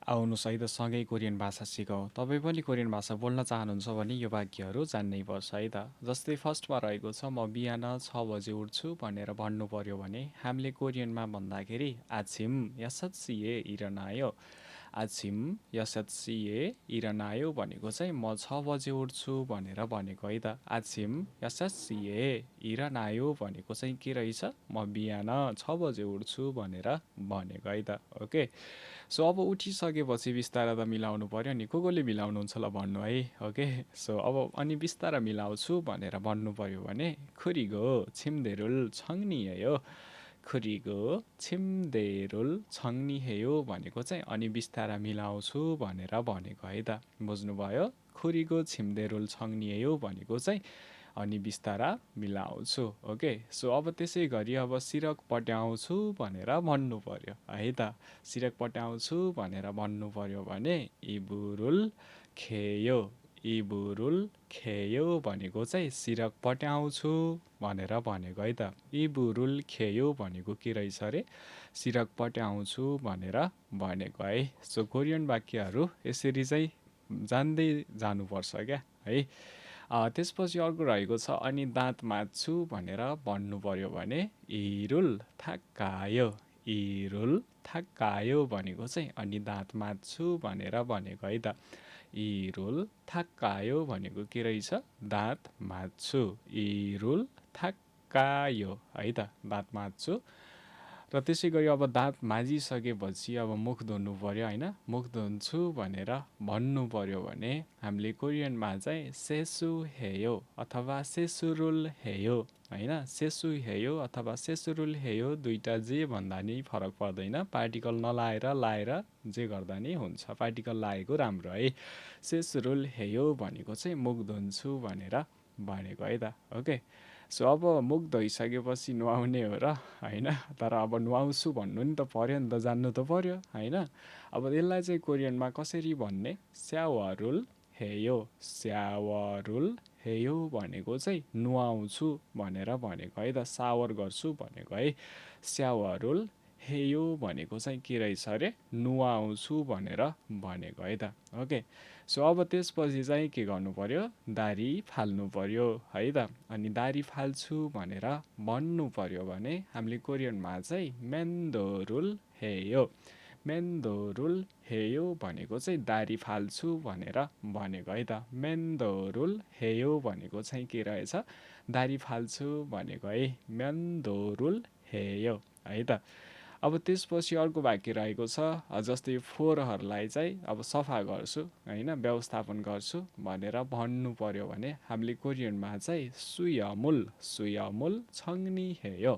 आउनुहोस् है त सँगै कोरियन भाषा सिकौँ। तपाईँ पनि कोरियन भाषा बोल्न चाहनुहुन्छ भने यो वाक्यहरू जान्नै पर्छ है त। जस्तै फर्स्टमा रहेको छ म बिहान 6 बजे उठ्छु भनेर भन्नु पर्यो भने हामीले कोरियनमा भन्दाखेरि आछिम यासत्सिए इरनायो। आछिम यासत्सिए इरनायो भनेको चाहिँ म 6 बजे उठ्छु भनेर भनेको है त। आछिम यासत्सिए इरनायो भनेको चाहिँ के रहेछ, म बिहान 6 बजे उठ्छु भनेर भनेको है त। ओके, सो अब उठिसकेपछि बिस्तारा त मिलाउनु पर्यो नि, कोले मिलाउनुहुन्छ ल भन्नु है। ओके, सो अब अनि बिस्तारा मिलाउँछु भनेर भन्नु पर्यो भने खुरिगो छिमदेरुल छङ्नियो। खुरिगो छिमदेरुल छङ्निहेयो भनेको चाहिँ अनि बिस्तारा मिलाउँछु भनेर भनेको है त। बुझ्नुभयो? खुरिगो छिमदेरुल छङ्नियो भनेको चाहिँ अनि बिस्तारा मिलाउँछु। ओके, सो अब त्यसै गरी अब सिरक पट्याउँछु भनेर भन्नु पर्यो है त। सिरक पट्याउँछु भनेर भन्नु पर्यो भने इबुरुल खेयो। इबुरुल खेयो भनेको चाहिँ सिरक पट्याउँछु भनेर भनेको है त। इबुरुल खेयो भनेको के रहेछ अरे, सिरक पट्याउँछु भनेर भनेको है। सो कोरियन वाक्यहरू यसरी चाहिँ जान्दै जानुपर्छ क्या है। त्यसपछि अर्को रहेको छ अनि दाँत माझ्छु भनेर भन्नु पर्यो भने इरुल थाक्कायो। इरुल थाक्कायो भनेको चाहिँ अनि दाँत माझ्छु भनेर भनेको है त। इरुल थाक्कायो भनेको के रहेछ, दाँत माझ्छु। इरुल थाक्कायो है त, दाँत माझ्छु। र त्यसै गरी अब दाँत माझिसकेपछि अब मुख धुनु पर्यो होइन। मुख धुन्छु भनेर भन्नु पर्यो भने हामीले कोरियनमा चाहिँ सेसु हेयो अथवा सेसुरुल हेयो होइन। सेसु हेयो अथवा सेसुरुल हेयो दुईटा जे भन्दा नि फरक पर्दैन, पार्टिकल नलाएर लाएर जे गर्दा नि हुन्छ, पार्टिकल लागेको राम्रो है। सेसुरुल हेयो भनेको चाहिँ मुख धुन्छु भनेर भनेको है त। ओके, सो अब मुख धोइसकेपछि नुहाउने हो र होइन, तर अब नुहाउँछु भन्नु नि त पर्यो नि त, जान्नु त पर्यो होइन। अब यसलाई चाहिँ कोरियनमा कसरी भन्ने, स्यावरुल हेयो। स्यावरुल हेयो भनेको चाहिँ नुहाउँछु भनेर भनेको है त, सावर गर्छु भनेको है। स्यावरुल हेयो भनेको चाहिँ के रहेछ अरे, नुहाउँछु भनेर भनेको है त। ओके, सो अब त्यसपछि चाहिँ के गर्नु पर्यो, दारी फाल्नु पर्यो है त। अनि दारी फाल्छु भनेर भन्नु पर्यो भने हामीले कोरियनमा चाहिँ मेन्दोरुल हेयो। मेन्दोरुल हेयो भनेको चाहिँ दारी फाल्छु भनेर भनेको है त। मेन्दोरुल हेयो भनेको चाहिँ के रहेछ, दारी फाल्छु भनेको है। मेन्दोरुल हेयो है त। अब त्यसपछि अर्को वाक्य रहेको छ, जस्तै फोहोरहरूलाई चाहिँ अब सफा गर्छु होइन, व्यवस्थापन गर्छु भनेर भन्नु पर्यो भने हामीले कोरियनमा चाहिँ सुयमुल। सुयमुल छङ्नी हेयो।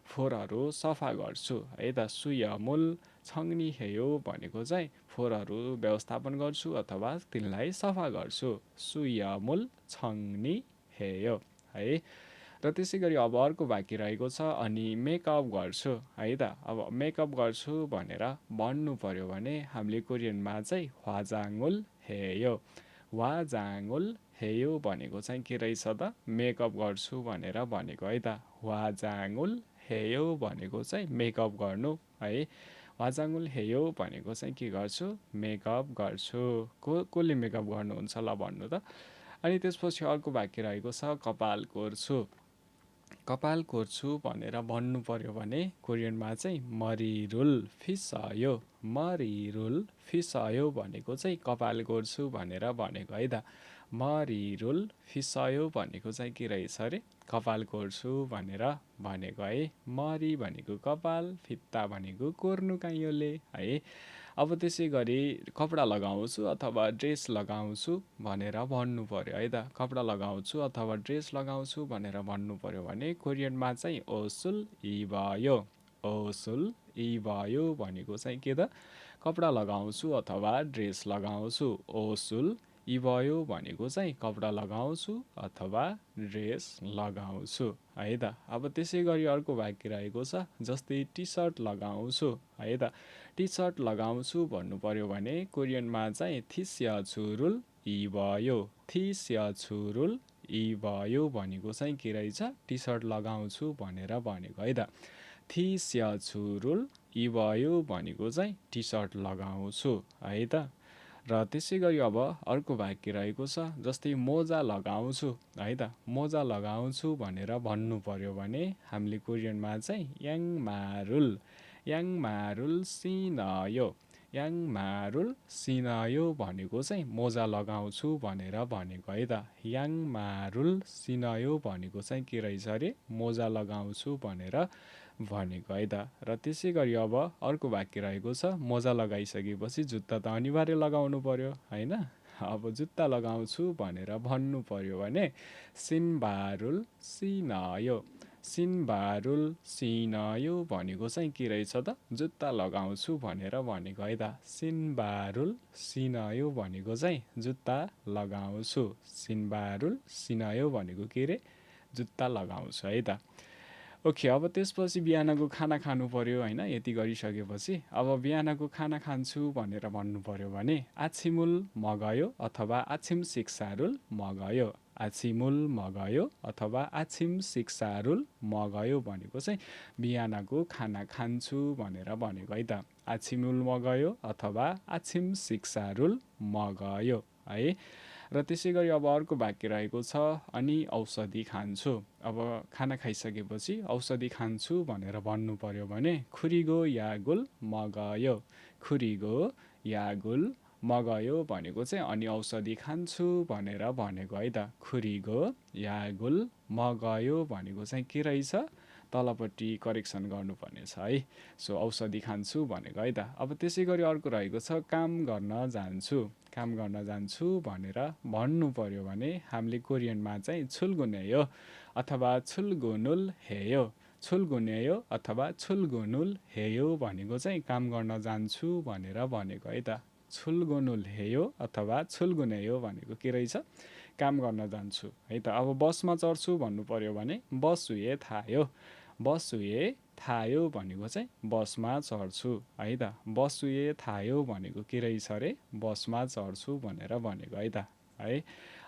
फोहोरहरू सफा गर्छु है त। सुयमुल छङ्नी हेयो भनेको चाहिँ फोहोरहरू व्यवस्थापन गर्छु अथवा तिनलाई सफा गर्छु। सुयमुल छङ्नी हेयो है। र त्यसै गरी अब अर्को वाक्य रहेको छ अनि मेकअप गर्छु है त। अब मेकअप गर्छु भनेर भन्नु पर्यो भने हामीले कोरियनमा चाहिँ ह्वाजाङुल हेयो। ह्वाजाङुल हेयो भनेको चाहिँ के रहेछ त, मेकअप गर्छु भनेर भनेको है त। ह्वाजाङुल हेयो भनेको चाहिँ मेकअप गर्नु है। ह्वाजाङुल हेयो भनेको चाहिँ के गर्छु, मेकअप गर्छु। कसले मेकअप गर्नुहुन्छ ल भन्नु त। अनि त्यसपछि अर्को वाक्य रहेको छ कपाल कोर्छु। कपाल कोर्छु भनेर भन्नु पर्यो भने कोरियनमा चाहिँ मरिरुल फिसायो। मरिरुल फिसायो भनेको चाहिँ कपाल कोर्छु भनेर भनेको है त। मरिरुल फिसायो भनेको चाहिँ के रहेछ अरे, कपाल कोर्छु भनेर भनेको है। मरी भनेको कपाल, फित्ता भनेको कोर्नु काइयोले है। अब त्यसै गरी कपडा लगाउँछु अथवा ड्रेस लगाउँछु भनेर भन्नु पर्यो है त। कपडा लगाउँछु अथवा ड्रेस लगाउँछु भनेर भन्नु पर्यो भने कोरियनमा चाहिँ ओसुल इबायो। ओसुल इबायो भनेको चाहिँ के त, कपडा लगाउँछु अथवा ड्रेस लगाउँछु। ओसुल इबायो भनेको चाहिँ कपडा लगाउँछु अथवा ड्रेस लगाउँछु है त। अब त्यसै गरी अर्को वाक्य रहेको छ जस्तै टी सर्ट लगाउँछु है त। टी सर्ट लगाउँछु भन्नु पर्यो भने कोरियनमा चाहिँ थिस्याछुरुल इबायो। थिस्याछुरुल इबायो भनेको चाहिँ के रहेछ, टी सर्ट लगाउँछु भनेर भनेको है त। थिस्याछुरुल इभयो भनेको चाहिँ टी सर्ट लगाउँछु है त। र त्यसै गरी अब अर्को वाक्य रहेको छ, जस्तै मोजा लगाउँछु है त। मोजा लगाउँछु भनेर भन्नु पर्यो भने हामीले कोरियनमा चाहिँ याङमारुल सिनयो भनेको चाहिँ मोजा लगाउँछु भनेर भनेको है त। याङमारुल सिनयो भनेको चाहिँ के रहेछ अरे, मोजा लगाउँछु भनेर भनेको है त। र त्यसै गरी अब अर्को वाक्य रहेको छ, मोजा लगाइसकेपछि जुत्ता त अनिवार्य लगाउनु पर्यो होइन। अब जुत्ता लगाउँछु भनेर भन्नु पर्यो भने सिनबारुल सिनयो भनेको चाहिँ के रहेछ त, जुत्ता लगाउँछु भनेर भनेको है त। सिनबारुल सिनयो भनेको चाहिँ जुत्ता लगाउँछु, सिनबारुल सिनयो भनेको के रे, जुत्ता लगाउँछु है त। ओके, अब त्यसपछि बिहानको खाना खानु पर्यो होइन। यति गरिसकेपछि अब बिहानको खाना खान्छु भनेर भन्नु पर्यो भने आछिमुल मगायो अथवा आछिम सिक्सारुल मगायो। आछिमुल मगायो अथवा आछिम सिक्सारुल मगायो भनेको चाहिँ बिहानको खाना खान्छु भनेर भनेको है त। आछिमुल मगायो अथवा आछिम सिक्सारुल मगायो है। र त्यसै गरी अब अर्को वाक्य रहेको छ, अनि औषधि खान्छु। अब खाना खाइसकेपछि औषधि खान्छु भनेर भन्नु पर्यो भने खुरिगो यागुल मगायो। खुरिगो यागुल मगायो भनेको चाहिँ अनि औषधि खान्छु भनेर भनेको है त। खुरिगो यागुल मगायो भनेको चाहिँ के रहेछ, तलपट्टि करेक्सन गर्नुपर्ने छ है। सो औषधि खान्छु भनेको है त। अब त्यसै गरी अर्को रहेको छ, काम गर्न जान्छु भनेर भन्नु पर्यो भने हामीले कोरियनमा चाहिँ छुल्गुनेयो अथवा छुल्गुनुल हेयो भनेको चाहिँ काम गर्न जान्छु भनेर भनेको है त। छुल्गुनुल हेयो अथवा छुल्गुनेयो भनेको के रहेछ, काम गर्न जान्छु है त। अब बसमा चढ्छु भन्नु पर्यो भने बसुए थायो भनेको चाहिँ बसमा चढ्छु है त। बसुए थायो भनेको के रहेछ अरे, बसमा चढ्छु भनेर भनेको है त है।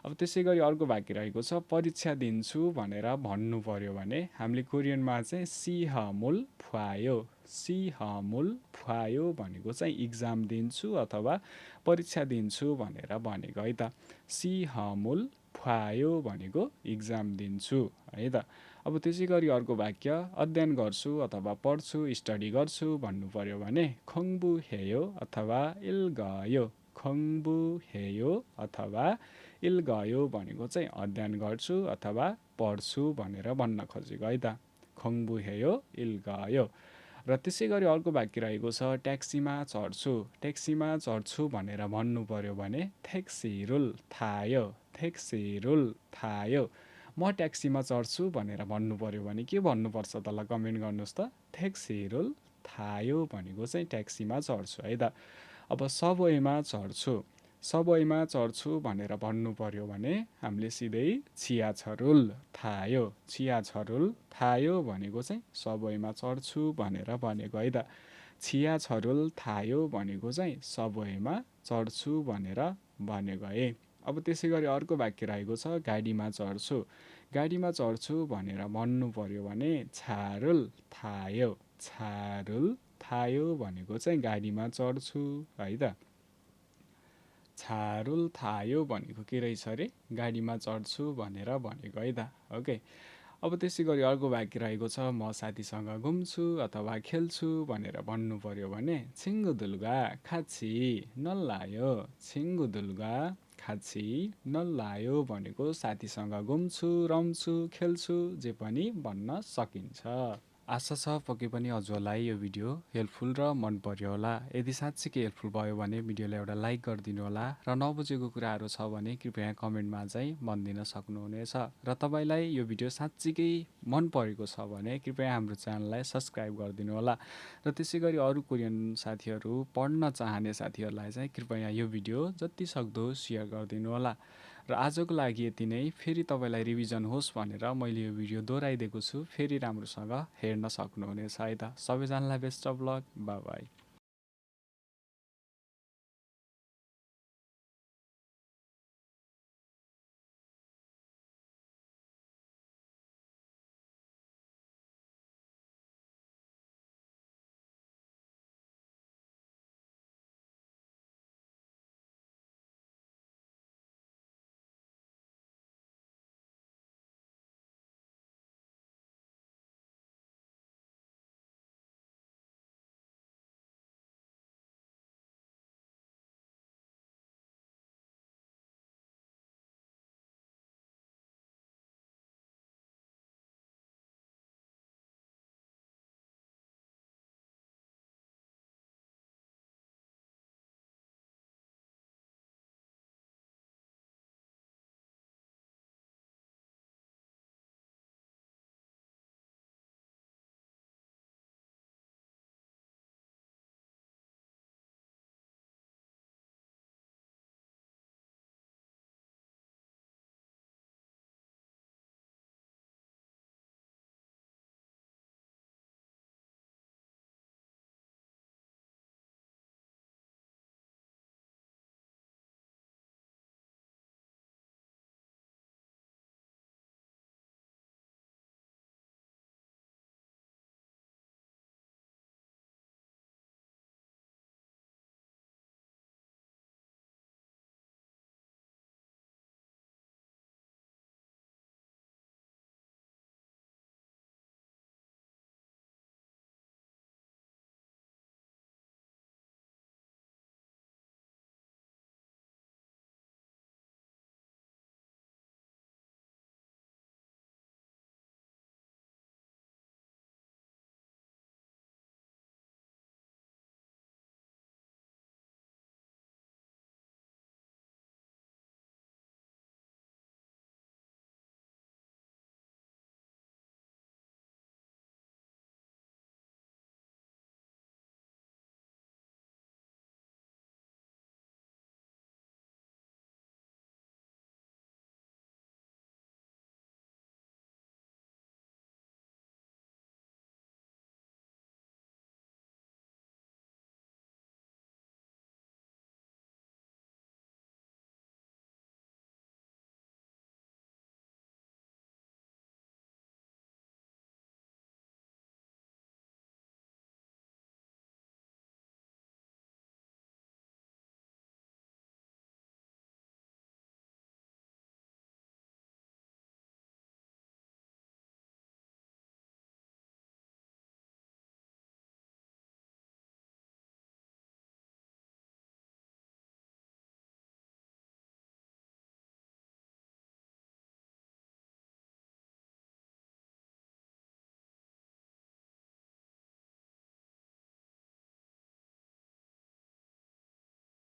अब त्यसै गरी अर्को वाक्य रहेको छ, परीक्षा दिन्छु भनेर भन्नु पर्यो भने हामीले कोरियनमा चाहिँ सिहमुल फुआयो भनेको चाहिँ इक्जाम दिन्छु अथवा परीक्षा दिन्छु भनेर भनेको है त। सिहमुल फुआयो भनेको इक्जाम दिन्छु है त। अब त्यसै गरी अर्को वाक्य, अध्ययन गर्छु अथवा पढ्छु स्टडी गर्छु भन्नु पर्यो भने खङबु हेयो अथवा इल्गयो भनेको चाहिँ अध्ययन गर्छु अथवा पढ्छु भनेर भन्न खोजेको है त। खङबु हेयो इल्गयो। र त्यसै गरी अर्को वाक्य रहेको छ, ट्याक्सीमा चढ्छु भनेर भन्नु पर्यो भने थेक्सिरुल थायो। म ट्याक्सीमा चढ्छु भनेर भन्नु पर्यो भने के भन्नुपर्छ त, ल कमेन्ट गर्नुहोस् त। थेक्सिरुल थायो भनेको चाहिँ ट्याक्सीमा चढ्छु है त। अब सबवेमा चढ्छु भनेर भन्नु पर्यो भने हामीले सिधै छियाछरुल थायो भनेको चाहिँ सबवेमा चढ्छु भनेर भनेको है त। छियाछरुल थायो भनेको चाहिँ सबवेमा चढ्छु भनेर भनेको है। अब त्यसै गरी अर्को वाक्य रहेको छ, गाडीमा चढ्छु भनेर भन्नु पर्यो भने छारुल थायो भनेको चाहिँ गाडीमा चढ्छु है त। छारुल थायो भनेको के रहेछ अरे, गाडीमा चढ्छु भनेर भनेको है त। ओके, अब त्यसै गरी अर्को वाक्य रहेको छ, म साथीसँग घुम्छु अथवा खेल्छु भनेर भन्नु पर्यो भने छिङ्गुदुल्गा खाची नल्लायो भनेको साथीसँग घुम्छु, रम्छु, खेल्छु जे पनि भन्न सकिन्छ। आशा छ पक्कै पनि हजुरलाई यो भिडियो हेल्पफुल र मन पर्यो होला। यदि साँच्चीकै हेल्पफुल भयो भने भिडियोलाई एउटा लाइक गरिदिनु होला र नबुझेको कुराहरू छ भने कृपया कमेन्टमा चाहिँ भनिदिन सक्नुहुनेछ। र तपाईँलाई यो भिडियो साँच्चीकै मन परेको छ भने कृपया हाम्रो च्यानललाई सब्सक्राइब गरिदिनु होला। र त्यसै गरी अरू कोरियन साथीहरू पढ्न चाहने साथीहरूलाई चाहिँ कृपया यो भिडियो जति सक्दो सेयर गरिदिनु होला। र आजको लागि यति नै। फेरि तपाईँलाई रिभिजन होस् भनेर मैले यो भिडियो दोहोऱ्याइदिएको छु, फेरि राम्रोसँग हेर्न सक्नुहुनेछ है त। सबैजनालाई best of lock, by by.